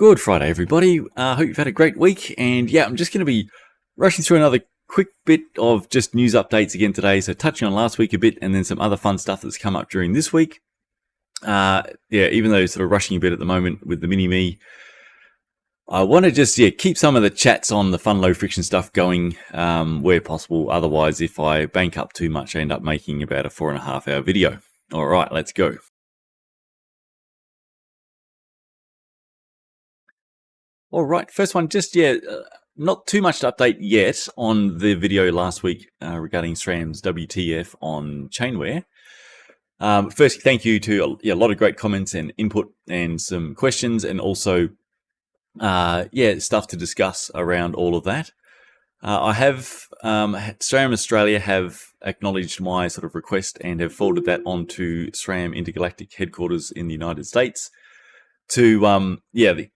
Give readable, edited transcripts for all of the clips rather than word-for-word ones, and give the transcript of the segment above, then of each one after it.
Good Friday, everybody. Hope you've had a great week. And yeah, I'm just going to be rushing through another quick bit of just news updates again today. So touching on last week a bit and then some other fun stuff that's come up during this week. Yeah, even though sort of rushing a bit at the moment with the mini-me, I want to just keep some of the chats on the fun low friction stuff going where possible. Otherwise, if I bank up too much, I end up making about a 4.5 hour video. All right, let's go. All right, first one, just not too much to update yet on the video last week regarding Sram's WTF on chainware. Firstly, thank you to a lot of great comments and input and some questions, and also stuff to discuss around all of that. I have SRAM Australia have acknowledged my sort of request and have forwarded that on to SRAM Intergalactic headquarters in the United States to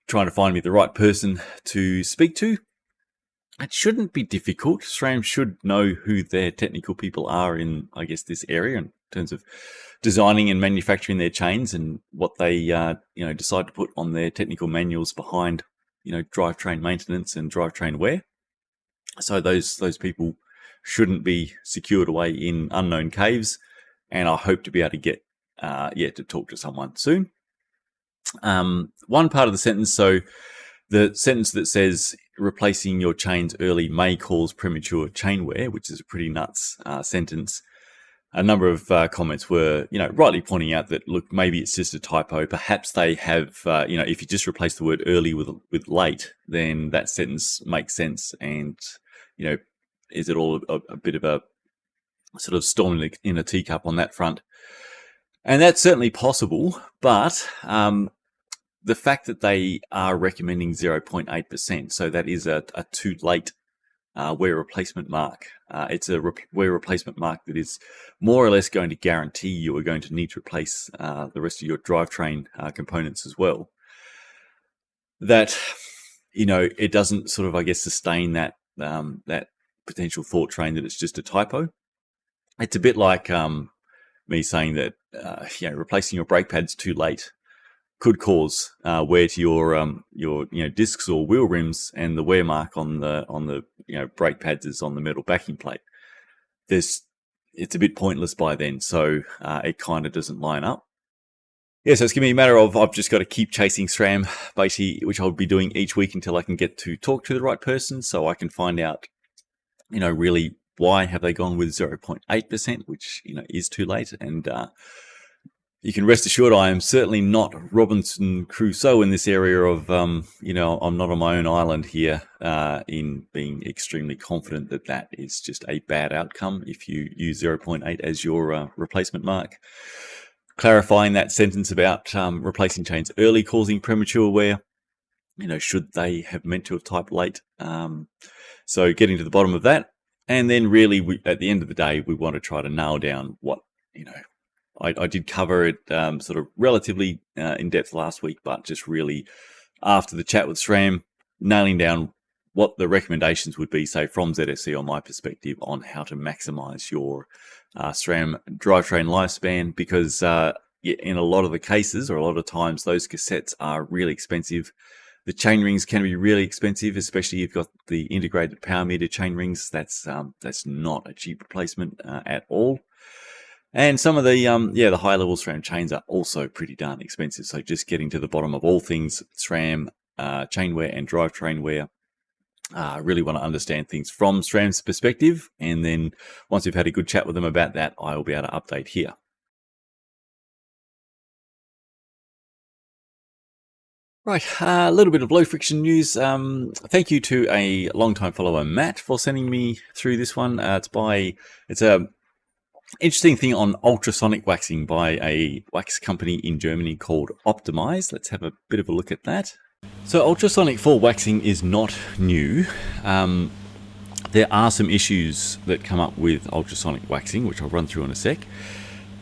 trying to find me the right person to speak to. It shouldn't be difficult. SRAM should know who their technical people are in, I guess, this area in terms of designing and manufacturing their chains and what they decide to put on their technical manuals behind drivetrain maintenance and drivetrain wear. So those people shouldn't be secured away in unknown caves, and I hope to be able to get to talk to someone soon. One part of the sentence, so the sentence that says replacing your chains early may cause premature chain wear, which is a pretty nuts sentence. A number of comments were, rightly pointing out that, look, maybe it's just a typo. Perhaps they have, if you just replace the word early with late, then that sentence makes sense. And, is it all a bit of a sort of storm in a teacup on that front? And that's certainly possible, but the fact that they are recommending 0.8%, so that is a too late wear replacement mark. It's a wear replacement mark that is more or less going to guarantee you are going to need to replace the rest of your drivetrain components as well. That, it doesn't sort of, I guess, sustain that that potential thought train that it's just a typo. It's a bit like me saying that replacing your brake pads too late could cause wear to your discs or wheel rims, and the wear mark on the brake pads is on the metal backing plate. It's a bit pointless by then, so it kind of doesn't line up. Yeah, so it's going to be a matter of I've just got to keep chasing SRAM, basically, which I'll be doing each week until I can get to talk to the right person, so I can find out, really why have they gone with 0.8%, which is too late. And you can rest assured I am certainly not Robinson Crusoe in this area of, I'm not on my own island here in being extremely confident that that is just a bad outcome if you use 0.8 as your replacement mark. Clarifying that sentence about replacing chains early causing premature wear, should they have meant to have typed late? So getting to the bottom of that. And then really, at the end of the day, we want to try to nail down what, I did cover it sort of relatively in depth last week, but just really after the chat with SRAM, nailing down what the recommendations would be, say, from ZSE on my perspective on how to maximize your SRAM drivetrain lifespan, because in a lot of the cases, or a lot of times, those cassettes are really expensive. The chain rings can be really expensive, especially if you've got the integrated power meter chain rings. That's not a cheap replacement at all. And some of the the high level SRAM chains are also pretty darn expensive. So just getting to the bottom of all things SRAM chain wear and drivetrain wear. Really want to understand things from SRAM's perspective, and then once we've had a good chat with them about that, I will be able to update here. Right, a little bit of low friction news. Thank you to a long-time follower, Matt, for sending me through this one. It's a interesting thing on ultrasonic waxing by a wax company in Germany called Optimize. Let's have a bit of a look at that. So ultrasonic for waxing is not new. There are some issues that come up with ultrasonic waxing, which I'll run through in a sec.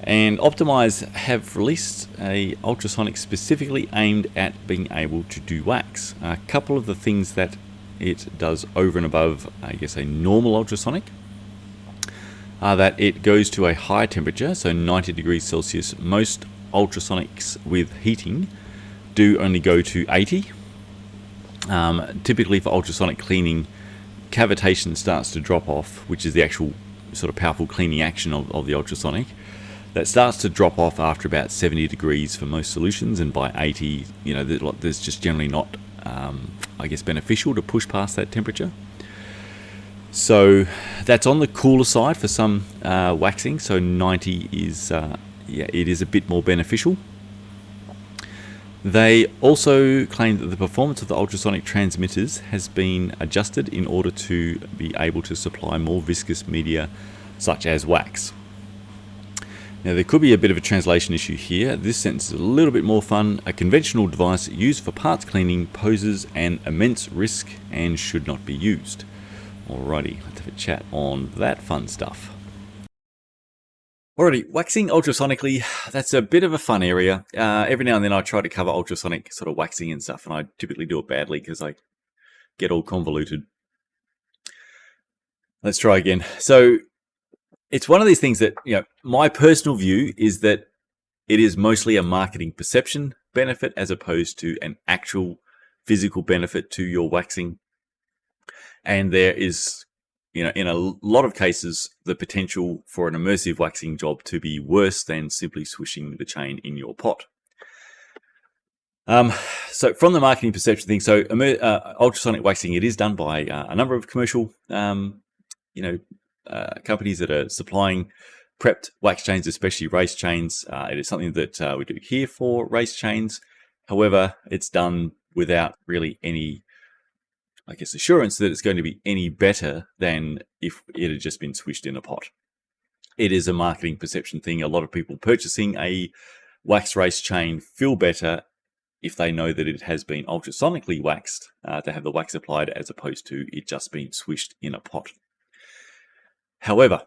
And Optimize have released a ultrasonic specifically aimed at being able to do wax. A couple of the things that it does over and above, I guess, a normal ultrasonic are that it goes to a high temperature, so 90 degrees Celsius. Most ultrasonics with heating do only go to 80. Typically for ultrasonic cleaning, cavitation starts to drop off, which is the actual sort of powerful cleaning action of the ultrasonic. That starts to drop off after about 70 degrees for most solutions, and by 80, there's just generally not, I guess, beneficial to push past that temperature. So that's on the cooler side for some waxing. So 90 is, it is a bit more beneficial. They also claim that the performance of the ultrasonic transmitters has been adjusted in order to be able to supply more viscous media, such as wax. Now, there could be a bit of a translation issue here. This sentence is a little bit more fun. A conventional device used for parts cleaning poses an immense risk and should not be used. Alrighty, let's have a chat on that fun stuff. Alrighty, waxing ultrasonically, that's a bit of a fun area. Every now and then I try to cover ultrasonic sort of waxing and stuff, and I typically do it badly because I get all convoluted. Let's try again. So it's one of these things that, my personal view is that it is mostly a marketing perception benefit as opposed to an actual physical benefit to your waxing. And there is, in a lot of cases, the potential for an immersive waxing job to be worse than simply swishing the chain in your pot. So from the marketing perception thing, so ultrasonic waxing, it is done by a number of commercial, companies that are supplying prepped wax chains, especially race chains. It is something that we do here for race chains. However, it's done without really any, I guess, assurance that it's going to be any better than if it had just been swished in a pot. It is a marketing perception thing. A lot of people purchasing a wax race chain feel better if they know that it has been ultrasonically waxed to have the wax applied, as opposed to it just being swished in a pot. However,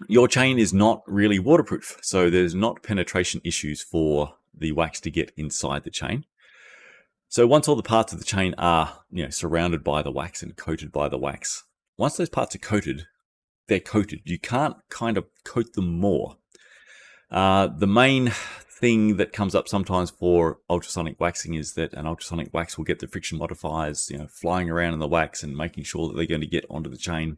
your chain is not really waterproof, so there's not penetration issues for the wax to get inside the chain. So once all the parts of the chain are, surrounded by the wax and coated by the wax, once those parts are coated, they're coated. You can't kind of coat them more. The main thing that comes up sometimes for ultrasonic waxing is that an ultrasonic wax will get the friction modifiers, flying around in the wax and making sure that they're going to get onto the chain.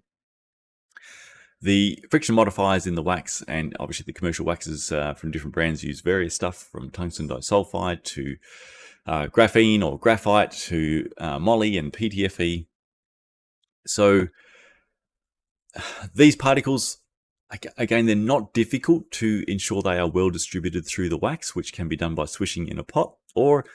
The friction modifiers in the wax, and obviously the commercial waxes from different brands, use various stuff from tungsten disulfide to graphene or graphite to moly and PTFE. So these particles, again, they're not difficult to ensure they are well distributed through the wax, which can be done by swishing in a pot. Or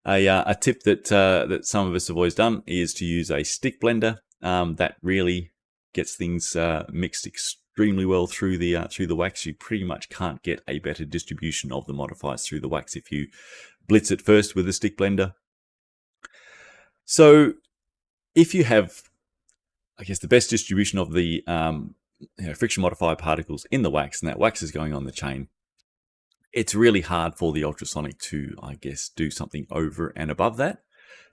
a tip that some of us have always done is to use a stick blender. That really gets things mixed extremely well through the wax. You pretty much can't get a better distribution of the modifiers through the wax if you blitz it first with a stick blender. So if you have, I guess, the best distribution of the friction modifier particles in the wax, and that wax is going on the chain, it's really hard for the ultrasonic to, I guess, do something over and above that.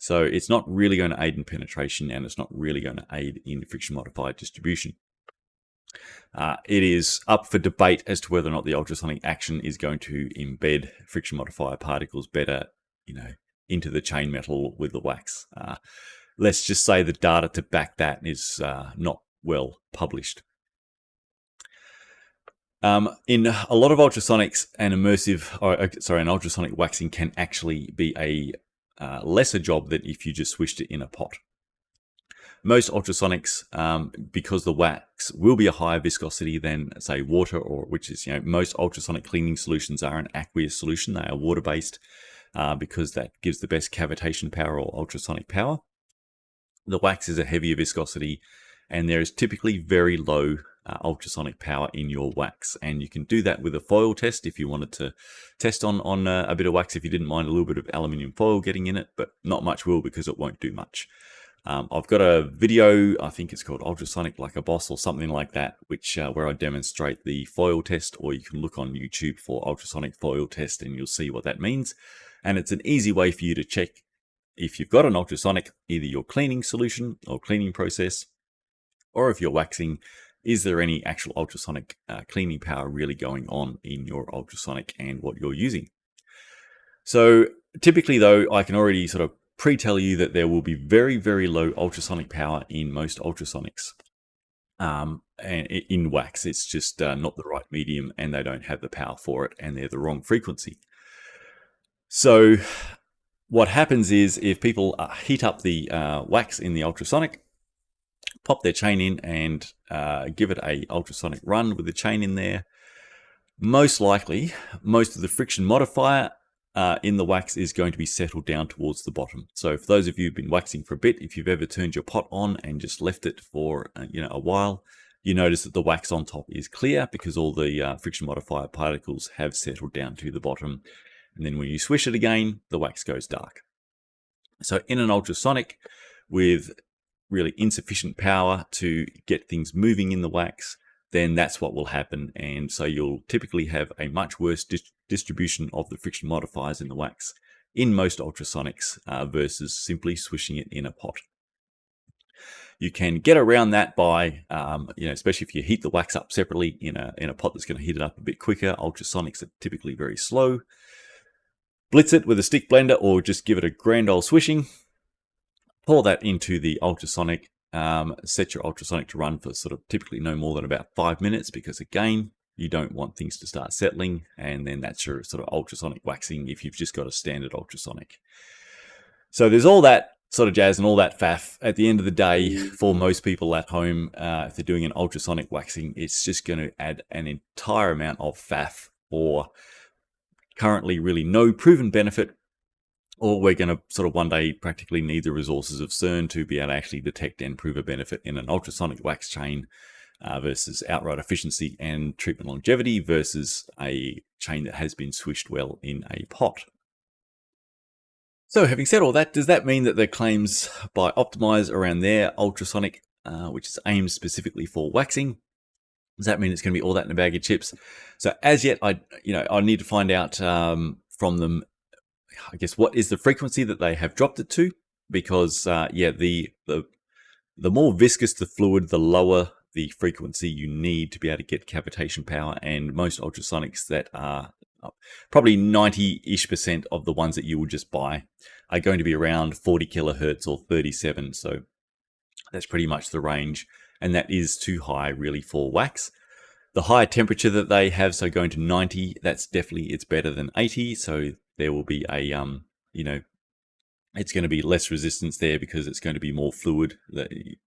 So it's not really going to aid in penetration, and it's not really going to aid in friction modified distribution. It is up for debate as to whether or not the ultrasonic action is going to embed friction modifier particles better, into the chain metal with the wax. Let's just say the data to back that is not well published. In a lot of ultrasonics, an ultrasonic waxing can actually be a lesser job than if you just swished it in a pot. Most ultrasonics, because the wax will be a higher viscosity than, say, water, or which is, most ultrasonic cleaning solutions are an aqueous solution. They are water-based because that gives the best cavitation power or ultrasonic power. The wax is a heavier viscosity, and there is typically very low ultrasonic power in your wax. And you can do that with a foil test if you wanted to test on a bit of wax, if you didn't mind a little bit of aluminium foil getting in it, but not much will, because it won't do much. I've got a video, I think it's called Ultrasonic Like a Boss or something like that, which where I demonstrate the foil test, or you can look on YouTube for ultrasonic foil test and you'll see what that means. And it's an easy way for you to check if you've got an ultrasonic, either your cleaning solution or cleaning process, or if you're waxing, is there any actual ultrasonic cleaning power really going on in your ultrasonic and what you're using. So typically, though, I can already sort of pre-tell you that there will be very, very low ultrasonic power in most ultrasonics. And in wax, it's just not the right medium, and they don't have the power for it, and they're the wrong frequency. So what happens is, if people heat up the wax in the ultrasonic, pop their chain in and give it a ultrasonic run with the chain in there, most likely, most of the friction modifier in the wax is going to be settled down towards the bottom. So for those of you who've been waxing for a bit, if you've ever turned your pot on and just left it for a while, you notice that the wax on top is clear because all the friction modifier particles have settled down to the bottom. And then when you swish it again, the wax goes dark. So in an ultrasonic with really insufficient power to get things moving in the wax, then that's what will happen. And so you'll typically have a much worse distribution of the friction modifiers in the wax in most ultrasonics versus simply swishing it in a pot. You can get around that by, especially if you heat the wax up separately in a pot that's going to heat it up a bit quicker. Ultrasonics are typically very slow. Blitz it with a stick blender, or just give it a grand old swishing. Pour that into the ultrasonic. Set your ultrasonic to run for sort of typically no more than about 5 minutes, because again, you don't want things to start settling, and then that's your sort of ultrasonic waxing if you've just got a standard ultrasonic. So there's all that sort of jazz and all that faff. At the end of the day, for most people at home, if they're doing an ultrasonic waxing, it's just going to add an entire amount of faff, or currently really no proven benefit, or we're going to sort of one day practically need the resources of CERN to be able to actually detect and prove a benefit in an ultrasonic wax chain versus outright efficiency and treatment longevity versus a chain that has been swished well in a pot. So having said all that, does that mean that the claims by Optimize around their ultrasonic, which is aimed specifically for waxing, does that mean it's going to be all that in a bag of chips? So as yet, I need to find out from them, I guess, what is the frequency that they have dropped it to? Because the more viscous the fluid, the lower the frequency you need to be able to get cavitation power. And most ultrasonics that are probably 90-ish% of the ones that you will just buy are going to be around 40 kilohertz or 37. So that's pretty much the range. And that is too high really for wax. The higher temperature that they have, so going to 90, that's definitely, it's better than 80. So there will be a, it's going to be less resistance there because it's going to be more fluid. The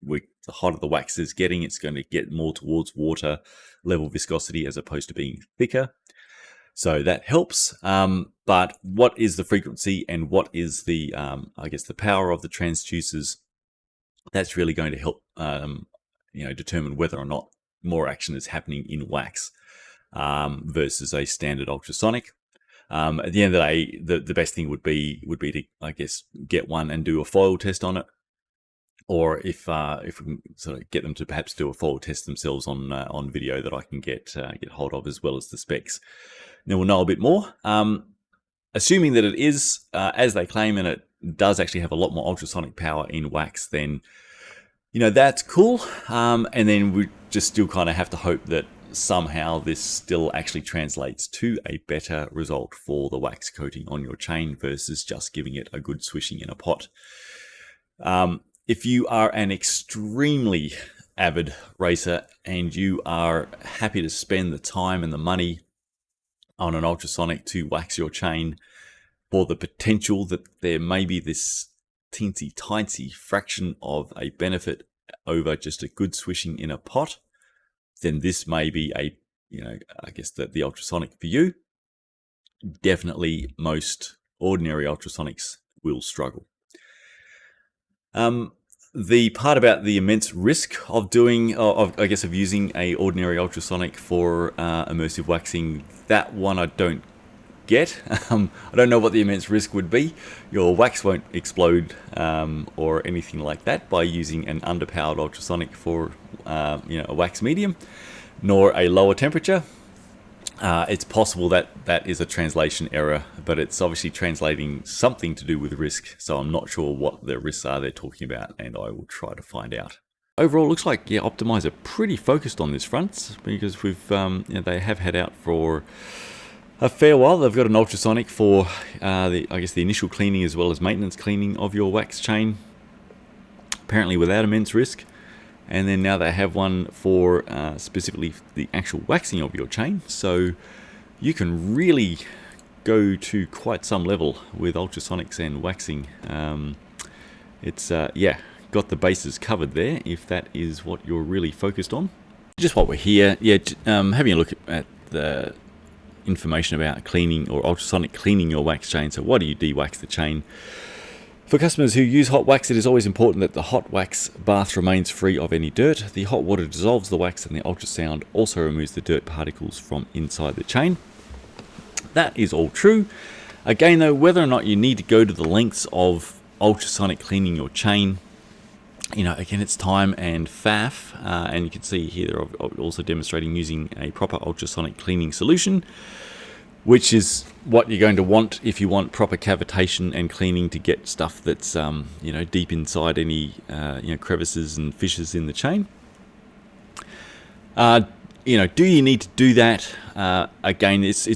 hotter the wax is getting, it's going to get more towards water level viscosity as opposed to being thicker. So that helps. But what is the frequency and what is the, the power of the transducers? That's really going to help, determine whether or not more action is happening in wax versus a standard ultrasonic. At the end of the day, the best thing would be to, I guess, get one and do a foil test on it, or if we can sort of get them to perhaps do a foil test themselves on video that I can get hold of, as well as the specs. Then we'll know a bit more. Assuming that it is as they claim, and it does actually have a lot more ultrasonic power in wax, then that's cool. And then we just still kind of have to hope that somehow this still actually translates to a better result for the wax coating on your chain versus just giving it a good swishing in a pot. If you are an extremely avid racer and you are happy to spend the time and the money on an ultrasonic to wax your chain for the potential that there may be this teensy-tiny fraction of a benefit over just a good swishing in a pot, then this may be the ultrasonic for you. Definitely most ordinary ultrasonics will struggle. The part about the immense risk of using a ordinary ultrasonic for immersive waxing, that one I don't get. I don't know what the immense risk would be. Your wax won't explode or anything like that by using an underpowered ultrasonic for a wax medium, nor a lower temperature. It's possible that that is a translation error, but it's obviously translating something to do with risk, so I'm not sure what the risks are they're talking about, and I will try to find out. Overall, it looks like Optimize are pretty focused on this front, because we've they have had out for a fair while. They've got an ultrasonic for I guess the initial cleaning as well as maintenance cleaning of your wax chain, apparently without immense risk. And then now they have one for specifically the actual waxing of your chain, so you can really go to quite some level with ultrasonics and waxing. It's yeah, got the bases covered there if that is what you're really focused on. Just while we're here, yeah, having a look at the information about cleaning or ultrasonic cleaning your wax chain. So why do you de-wax the chain? For customers who use hot wax, it is always important that the hot wax bath remains free of any dirt. The hot water dissolves the wax and the ultrasound also removes the dirt particles from inside the chain. That is all true. Again though, whether or not you need to go to the lengths of ultrasonic cleaning your chain, you know, again, it's time and faff, and you can see here they're also demonstrating using a proper ultrasonic cleaning solution, which is what you're going to want if you want proper cavitation and cleaning to get stuff that's you know, deep inside any you know, crevices and fissures in the chain. You know, do you need to do that? Again, it's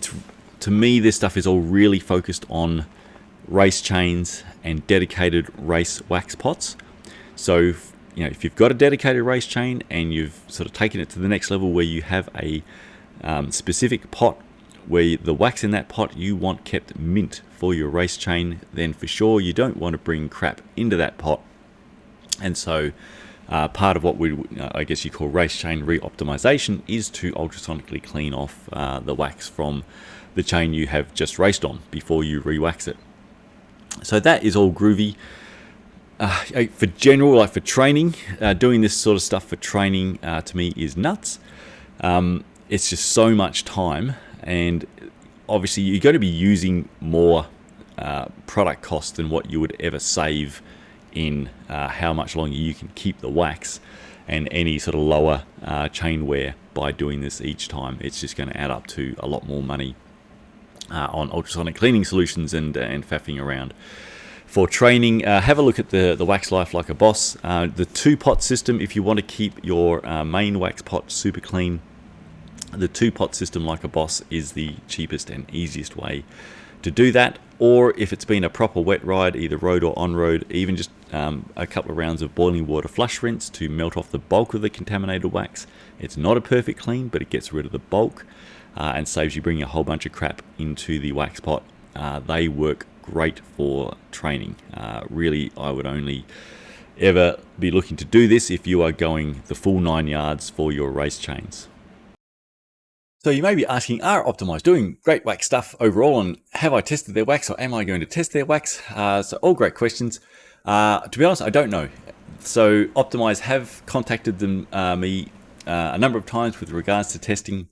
to me, this stuff is all really focused on race chains and dedicated race wax pots. So, you know, if you've got a dedicated race chain and you've sort of taken it to the next level where you have a specific pot where the wax in that pot you want kept mint for your race chain, then for sure you don't want to bring crap into that pot. And so part of what we, I guess you call race chain re-optimization, is to ultrasonically clean off the wax from the chain you have just raced on before you re-wax it. So that is all groovy. For general, like for training, doing this sort of stuff for training to me is nuts. It's just so much time, and obviously you're going to be using more product cost than what you would ever save in how much longer you can keep the wax and any sort of lower chain wear by doing this each time. It's just going to add up to a lot more money on ultrasonic cleaning solutions and faffing around. For training, have a look at the wax life like a boss. The 2-pot system, if you want to keep your main wax pot super clean, the 2-pot system like a boss is the cheapest and easiest way to do that. Or if it's been a proper wet ride, either road or on-road, even just a couple of rounds of boiling water flush rinse to melt off the bulk of the contaminated wax. It's not a perfect clean, but it gets rid of the bulk and saves you bringing a whole bunch of crap into the wax pot. They work great for training. Really, I would only ever be looking to do this if you are going the full 9 yards for your race chains. So you may be asking, are Optimize doing great wax stuff overall, and have I tested their wax, or am I going to test their wax? So all great questions. To be honest, I don't know. So Optimize have contacted me a number of times with regards to testing.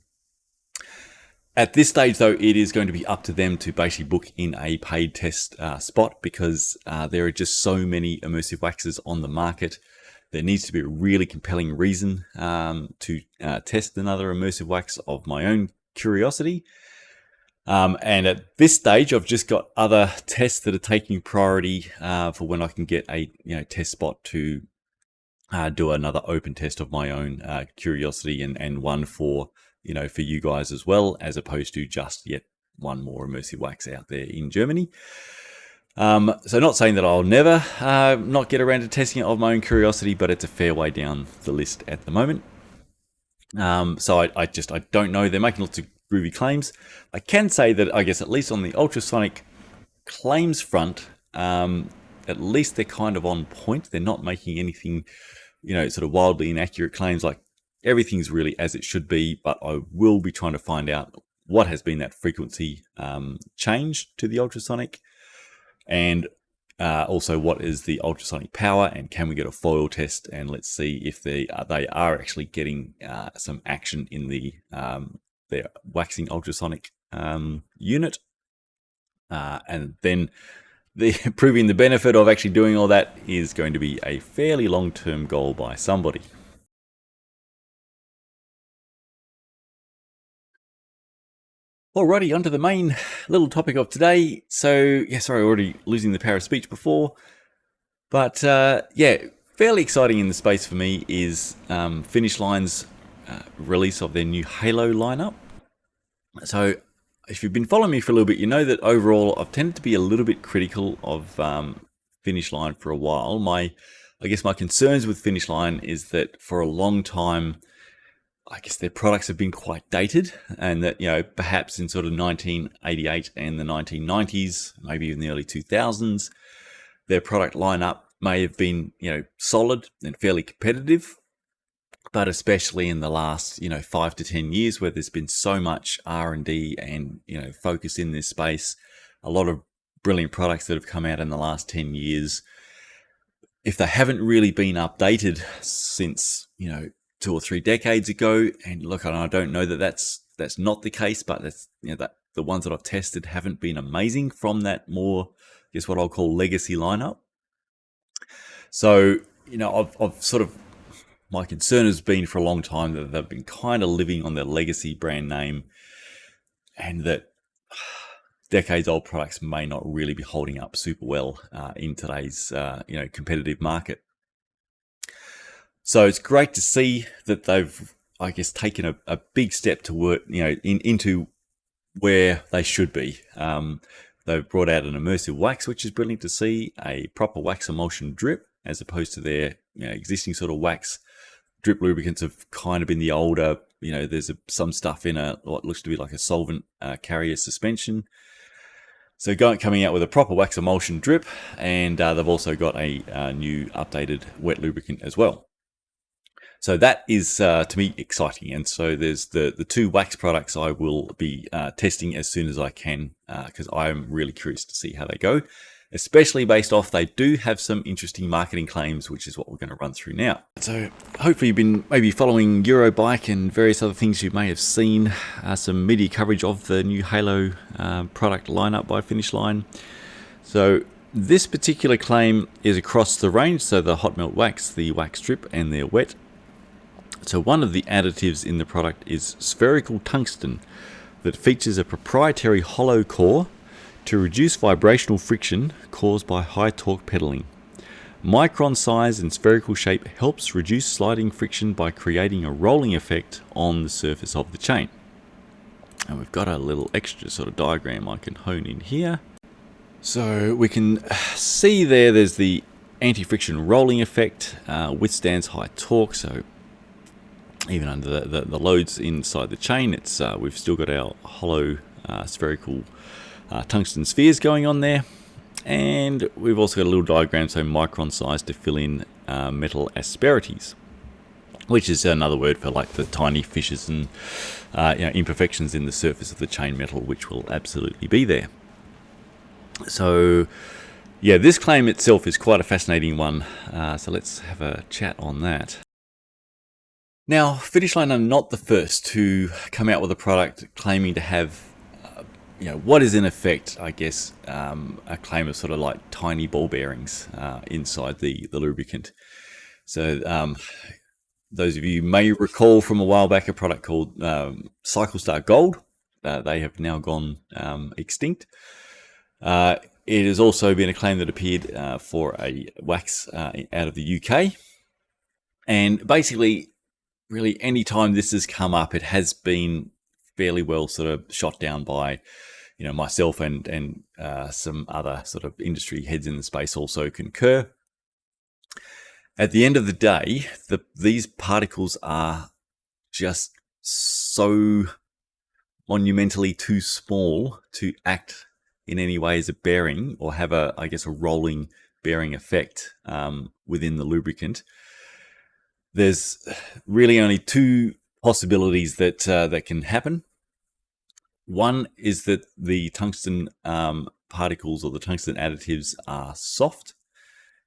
At this stage, though, it is going to be up to them to basically book in a paid test spot, because there are just so many immersive waxes on the market. There needs to be a really compelling reason to test another immersive wax of my own curiosity. And at this stage, I've just got other tests that are taking priority for when I can get a test spot to do another open test of my own curiosity, and one for for you guys as well, as opposed to just yet one more immersive wax out there in Germany. So not saying that I'll never not get around to testing it of my own curiosity, but it's a fair way down the list at the moment. So I don't know. They're making lots of groovy claims. I can say that, I guess, at least on the ultrasonic claims front, at least they're kind of on point. They're not making anything, sort of wildly inaccurate claims. Like, everything's really as it should be, but I will be trying to find out what has been that frequency change to the ultrasonic, and also what is the ultrasonic power, and can we get a foil test, and let's see if they are actually getting some action in their waxing ultrasonic unit, and then proving the benefit of actually doing all that is going to be a fairly long-term goal by somebody. Alrighty, on to the main little topic of today. So, yeah, sorry, already losing the power of speech before. But, yeah, fairly exciting in the space for me is Finish Line's release of their new Halo lineup. So, if you've been following me for a little bit, you know that overall I've tended to be a little bit critical of Finish Line for a while. I guess my concerns with Finish Line is that for a long time, I guess their products have been quite dated, and that, you know, perhaps in sort of 1988 and the 1990s, maybe even the early 2000s, their product lineup may have been, you know, solid and fairly competitive. But especially in the last, you know, 5 to 10 years, where there's been so much R&D and, you know, focus in this space, a lot of brilliant products that have come out in the last 10 years, if they haven't really been updated since, you know, 2 or 3 decades ago, and look, I don't know that that's not the case, but that's, you know, that the ones that I've tested haven't been amazing from that more, I guess what I'll call legacy lineup. So, you know, I've sort of, my concern has been for a long time that they've been kind of living on their legacy brand name, and that decades-old products may not really be holding up super well in today's you know, competitive market. So it's great to see that they've, I guess, taken a big step toward, you know, into where they should be. They've brought out an immersive wax, which is brilliant to see, a proper wax emulsion drip, as opposed to their, you know, existing sort of wax drip lubricants have kind of been the older, you know, there's some stuff in what looks to be like a solvent carrier suspension. So coming out with a proper wax emulsion drip, and they've also got a new updated wet lubricant as well. So that is, to me, exciting. And so there's the 2 wax products I will be testing as soon as I can, because I'm really curious to see how they go, especially based off they do have some interesting marketing claims, which is what we're going to run through now. So hopefully you've been maybe following Eurobike and various other things. You may have seen some media coverage of the new Halo product lineup by Finish Line. So this particular claim is across the range, so the hot melt wax, the wax strip, and their wet. So one of the additives in the product is spherical tungsten that features a proprietary hollow core to reduce vibrational friction caused by high torque pedaling. Micron size and spherical shape helps reduce sliding friction by creating a rolling effect on the surface of the chain. And we've got a little extra sort of diagram I can hone in here. So we can see there's the anti-friction rolling effect, withstands high torque, so even under the loads inside the chain, it's we've still got our hollow spherical tungsten spheres going on there, and we've also got a little diagram, so micron size, to fill in metal asperities, which is another word for like the tiny fissures and you know, imperfections in the surface of the chain metal, which will absolutely be there. So yeah, this claim itself is quite a fascinating one, so let's have a chat on that. Now, Finish Line are not the first to come out with a product claiming to have, you know, what is in effect, I guess, a claim of sort of like tiny ball bearings inside the lubricant. So those of you may recall from a while back a product called Cycle Star Gold. They have now gone extinct. It has also been a claim that appeared for a wax out of the UK. And basically, really, any time this has come up, it has been fairly well sort of shot down by, you know, myself and some other sort of industry heads in the space also concur. At the end of the day, these particles are just so monumentally too small to act in any way as a bearing or have a, I guess, a rolling bearing effect within the lubricant. There's really only 2 possibilities that that can happen. One is that the tungsten particles or the tungsten additives are soft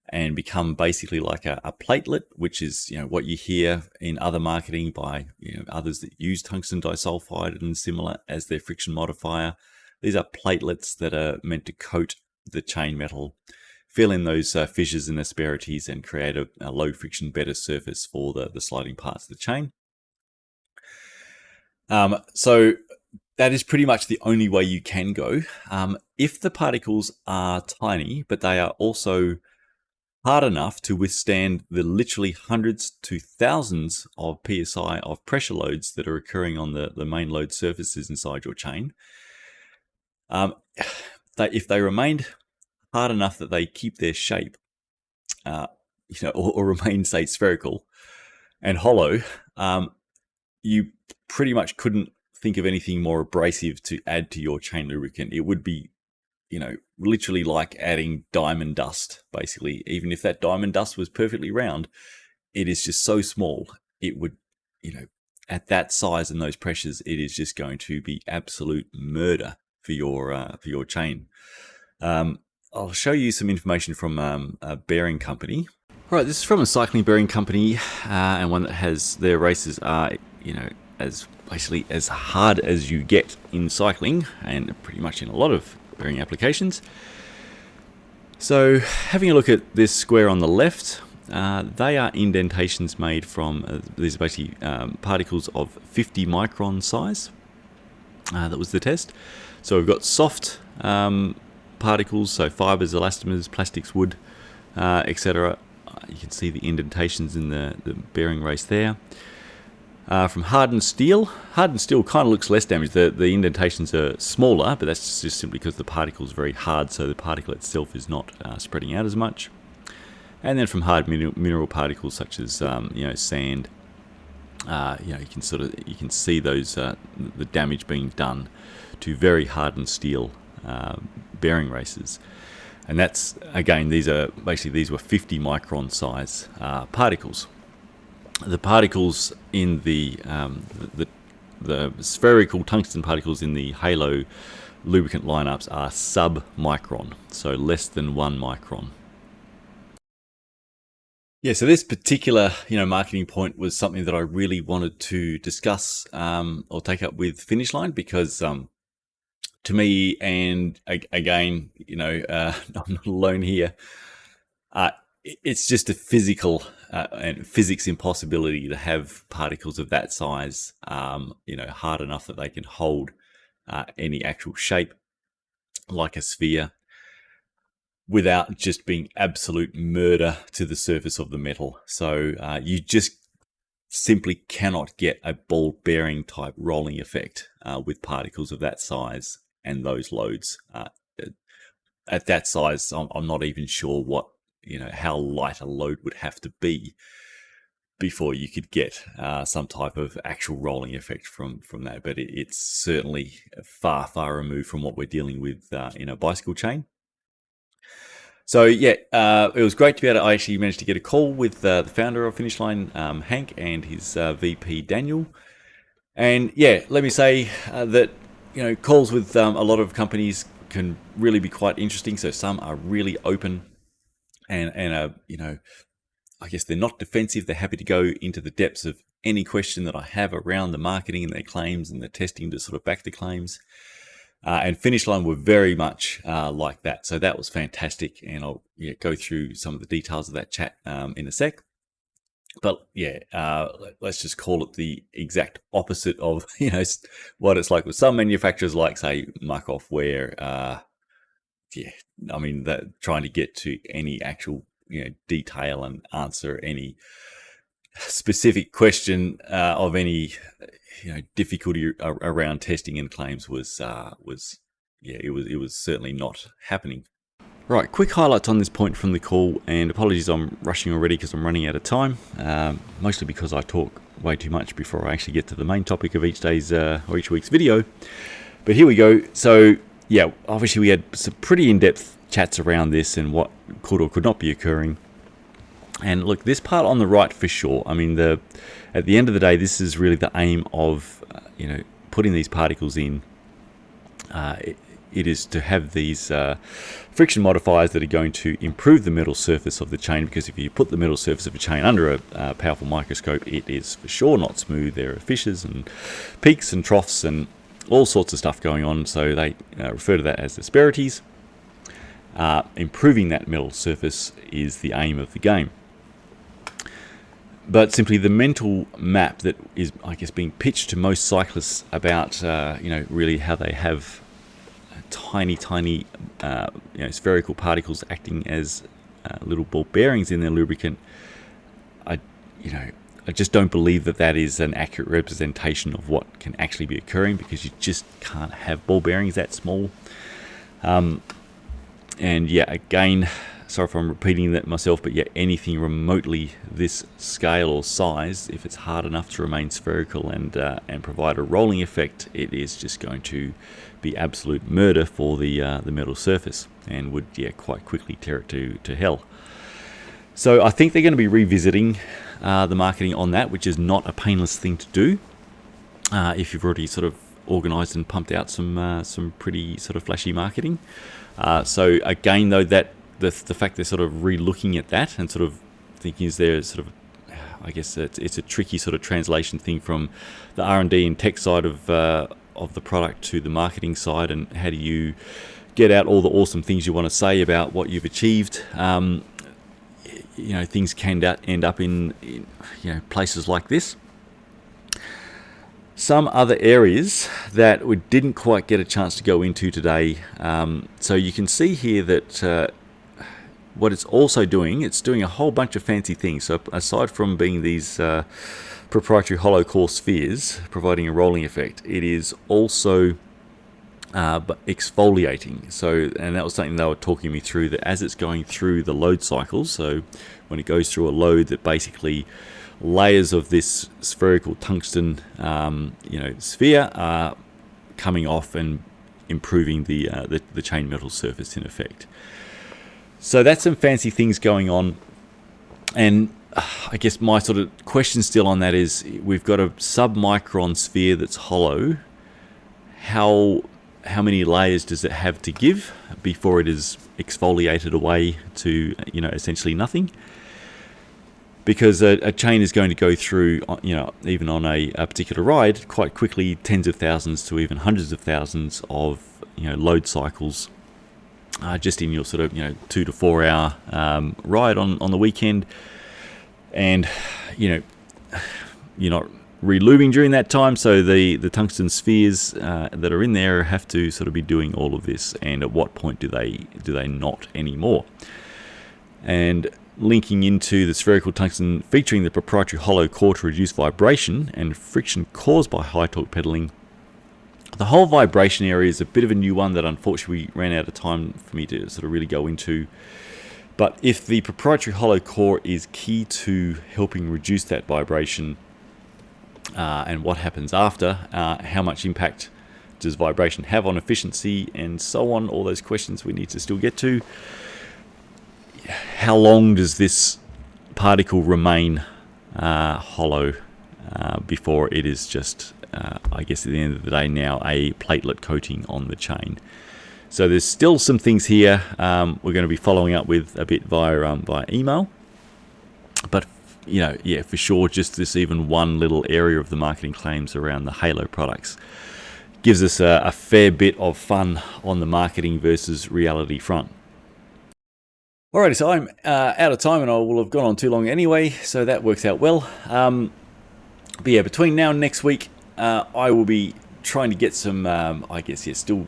and become basically like a platelet, which is, you know, what you hear in other marketing by, you know, others that use tungsten disulfide and similar as their friction modifier. These are platelets that are meant to coat the chain metal, fill in those fissures and asperities, and create a low friction, better surface for the sliding parts of the chain. So that is pretty much the only way you can go. If the particles are tiny, but they are also hard enough to withstand the literally hundreds to thousands of PSI of pressure loads that are occurring on the main load surfaces inside your chain, If they remained hard enough that they keep their shape, or remain, say, spherical and hollow, you pretty much couldn't think of anything more abrasive to add to your chain lubricant. It would be, literally like adding diamond dust, basically. Even if that diamond dust was perfectly round, it is just so small. It would, at that size and those pressures, it is just going to be absolute murder for your chain. I'll show you some information from a bearing company. Right, this is from a cycling bearing company, and one that has their races are, as basically as hard as you get in cycling, and pretty much in a lot of bearing applications. So, having a look at this square on the left, they are indentations made from, these are basically particles of 50 micron size. That was the test. So we've got soft particles, so fibers, elastomers, plastics, wood, etc. You can see the indentations in the bearing race there. From hardened steel kind of looks less damaged. The indentations are smaller, but that's just simply because the particle is very hard, so the particle itself is not spreading out as much. And then from hard mineral particles such as sand, you can see those the damage being done to very hardened steel bearing races. And that's, again, these were 50 micron size particles. The particles in the spherical tungsten particles in the halo lubricant lineups are sub-micron, so less than 1 micron. Yeah, so this particular marketing point was something that I really wanted to discuss or take up with Finish Line, because to me, and again, I'm not alone here, it's just a physical and physics impossibility to have particles of that size, hard enough that they can hold any actual shape like a sphere, without just being absolute murder to the surface of the metal. So you just simply cannot get a ball bearing type rolling effect with particles of that size and those loads. At that size, I'm not even sure what, how light a load would have to be before you could get some type of actual rolling effect from that. But it's certainly far, far removed from what we're dealing with in a bicycle chain. So yeah, it was great to be able to, I actually managed to get a call with the founder of Finish Line, Hank, and his VP, Daniel. And yeah, let me say that, calls with a lot of companies can really be quite interesting. So some are really open and I guess they're not defensive. They're happy to go into the depths of any question that I have around the marketing and their claims and the testing to sort of back the claims. And Finish Line were very much like that. So that was fantastic. And I'll go through some of the details of that chat in a sec. But yeah, let's just call it the exact opposite of, what it's like with some manufacturers, like, say, Markov, where, trying to get to any actual, detail and answer any specific question of any difficulty around testing and claims was certainly not happening. Right, quick highlights on this point from the call, and apologies I'm rushing already because I'm running out of time, mostly because I talk way too much before I actually get to the main topic of each day's or each week's video. But here we go. So yeah, obviously we had some pretty in-depth chats around this and what could or could not be occurring. And look, this part on the right for sure. I mean, at the end of the day, this is really the aim of putting these particles in. It is to have these friction modifiers that are going to improve the metal surface of the chain, because if you put the metal surface of a chain under a powerful microscope, it is for sure not smooth. There are fissures and peaks and troughs and all sorts of stuff going on. So they refer to that as asperities. Improving that metal surface is the aim of the game. But simply the mental map that is, I guess, being pitched to most cyclists about, really how they have tiny, spherical particles acting as little ball bearings in their lubricant. I just don't believe that that is an accurate representation of what can actually be occurring, because you just can't have ball bearings that small. And yeah, again, sorry if I'm repeating that myself, but yeah, anything remotely this scale or size, if it's hard enough to remain spherical and provide a rolling effect, it is just going to be absolute murder for the metal surface, and would quite quickly tear it to hell. So I think they're going to be revisiting the marketing on that, which is not a painless thing to do if you've already sort of organized and pumped out some pretty sort of flashy marketing. So again, though, that the fact they're sort of re-looking at that and sort of thinking, is there sort of, I guess it's a tricky sort of translation thing from the R&D and tech side of the product to the marketing side, and how do you get out all the awesome things you want to say about what you've achieved. Things can end up in places like this. Some other areas that we didn't quite get a chance to go into today. So you can see here that what it's also doing, it's doing a whole bunch of fancy things. So aside from being these proprietary hollow core spheres providing a rolling effect, it is also exfoliating. So, and that was something they were talking me through, that as it's going through the load cycles, so when it goes through a load, that basically layers of this spherical tungsten sphere are coming off and improving the chain metal surface in effect. So that's some fancy things going on. And I guess my sort of question still on that is, we've got a sub-micron sphere that's hollow. How many layers does it have to give before it is exfoliated away to essentially nothing? Because a chain is going to go through, even on a particular ride, quite quickly tens of thousands to even hundreds of thousands of load cycles just in your sort of 2 to 4 hour ride on the weekend. And you're not relubing during that time, so the tungsten spheres that are in there have to sort of be doing all of this. And at what point do they not anymore? And linking into the spherical tungsten featuring the proprietary hollow core to reduce vibration and friction caused by high torque pedaling. The whole vibration area is a bit of a new one that unfortunately ran out of time for me to sort of really go into. But if the proprietary hollow core is key to helping reduce that vibration, and what happens after, how much impact does vibration have on efficiency, and so on, all those questions we need to still get to. How long does this particle remain hollow before it is just, I guess at the end of the day now, a platelet coating on the chain? So there's still some things here we're going to be following up with a bit via email. But, for sure, just this even one little area of the marketing claims around the Halo products gives us a fair bit of fun on the marketing versus reality front. Alrighty, so I'm out of time and I will have gone on too long anyway, so that works out well. But yeah, between now and next week, I will be trying to get some, still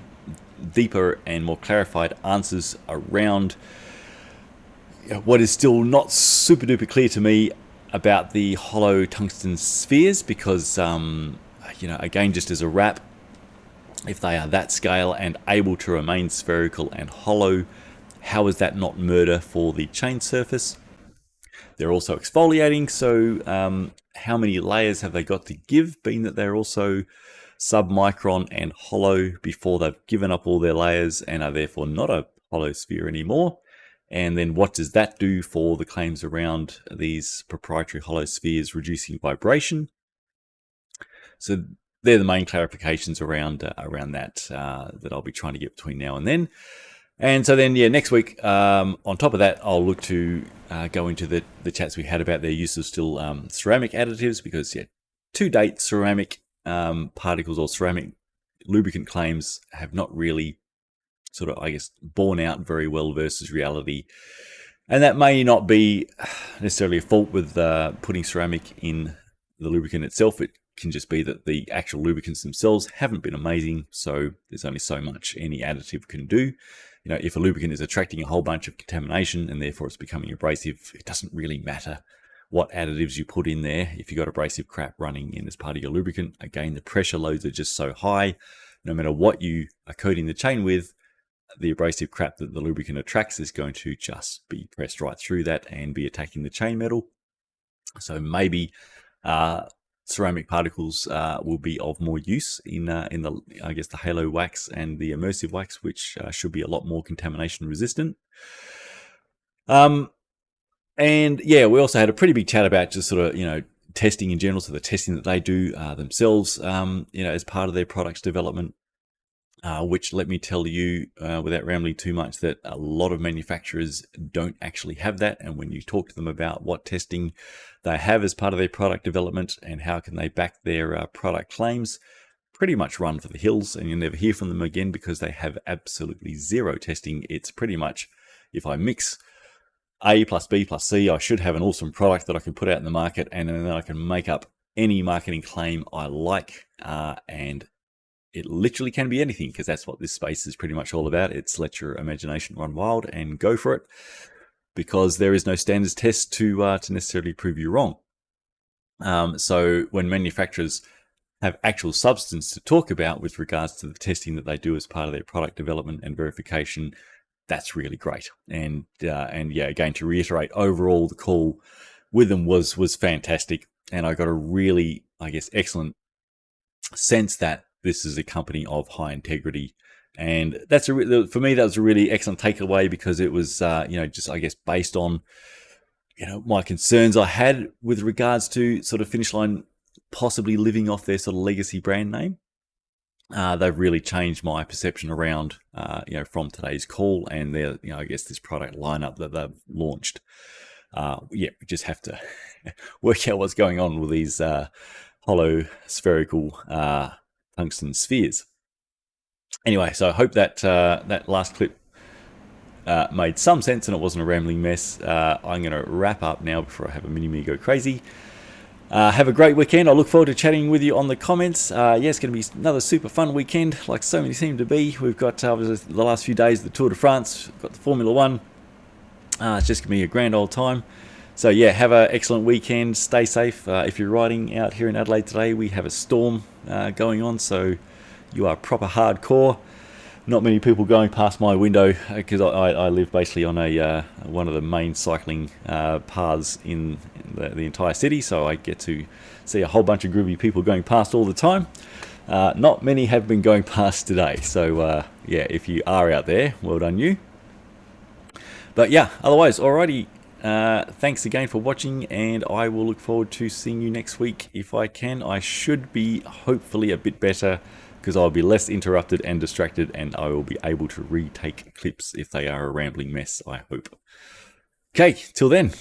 deeper and more clarified answers around what is still not super duper clear to me about the hollow tungsten spheres, because, again, just as a wrap, if they are that scale and able to remain spherical and hollow, how is that not murder for the chain surface? They're also exfoliating, so how many layers have they got to give, being that they're also sub-micron and hollow before they've given up all their layers and are therefore not a hollow sphere anymore? And then what does that do for the claims around these proprietary hollow spheres reducing vibration? So they're the main clarifications around that I'll be trying to get between now and then. And so then, next week, on top of that, I'll look to go into the chats we had about their use of still ceramic additives, because, to date, ceramic particles or ceramic lubricant claims have not really sort of, borne out very well versus reality. And that may not be necessarily a fault with putting ceramic in the lubricant itself. It can just be that the actual lubricants themselves haven't been amazing, so there's only so much any additive can do. If a lubricant is attracting a whole bunch of contamination and therefore it's becoming abrasive, it doesn't really matter what additives you put in there. If you've got abrasive crap running in as part of your lubricant, again, the pressure loads are just so high. No matter what you are coating the chain with, the abrasive crap that the lubricant attracts is going to just be pressed right through that and be attacking the chain metal. So maybe ceramic particles will be of more use in the, I guess, the halo wax and the immersive wax, which should be a lot more contamination resistant. And yeah, we also had a pretty big chat about just sort of, testing in general. So the testing that they do themselves, as part of their products development, which, let me tell you, without rambling too much, that a lot of manufacturers don't actually have that. And when you talk to them about what testing they have as part of their product development and how can they back their product claims, pretty much run for the hills, and you'll never hear from them again because they have absolutely zero testing. It's pretty much, if I mix A plus B plus C, I should have an awesome product that I can put out in the market, and then I can make up any marketing claim I like, and it literally can be anything, because that's what this space is pretty much all about. It's let your imagination run wild and go for it, because there is no standards test to necessarily prove you wrong. So when manufacturers have actual substance to talk about with regards to the testing that they do as part of their product development and verification, that's really great. And yeah, again, to reiterate, overall the call with them was fantastic, and I got a really, I guess, excellent sense that this is a company of high integrity. And that's for me, that was a really excellent takeaway, because it was just, I guess, based on my concerns I had with regards to sort of Finish Line possibly living off their sort of legacy brand name. They've really changed my perception around, from today's call and their, I guess, this product lineup that they've launched. We just have to work out what's going on with these hollow spherical tungsten spheres. Anyway, so I hope that that last clip made some sense and it wasn't a rambling mess. I'm going to wrap up now before I have a mini-me go crazy. Have a great weekend. I look forward to chatting with you on the comments. It's going to be another super fun weekend, like so many seem to be. We've got the last few days of the Tour de France, we've got the Formula One. It's just going to be a grand old time. So yeah, have an excellent weekend. Stay safe. If you're riding out here in Adelaide today, we have a storm going on, so you are proper hardcore. Not many people going past my window, because I live basically on a one of the main cycling paths in the entire city, so I get to see a whole bunch of groovy people going past all the time. Not many have been going past today, so if you are out there, well done you. But yeah, otherwise, alrighty, thanks again for watching, and I will look forward to seeing you next week if I can. I should be hopefully a bit better, because I'll be less interrupted and distracted, and I will be able to retake clips if they are a rambling mess, I hope. Okay, till then.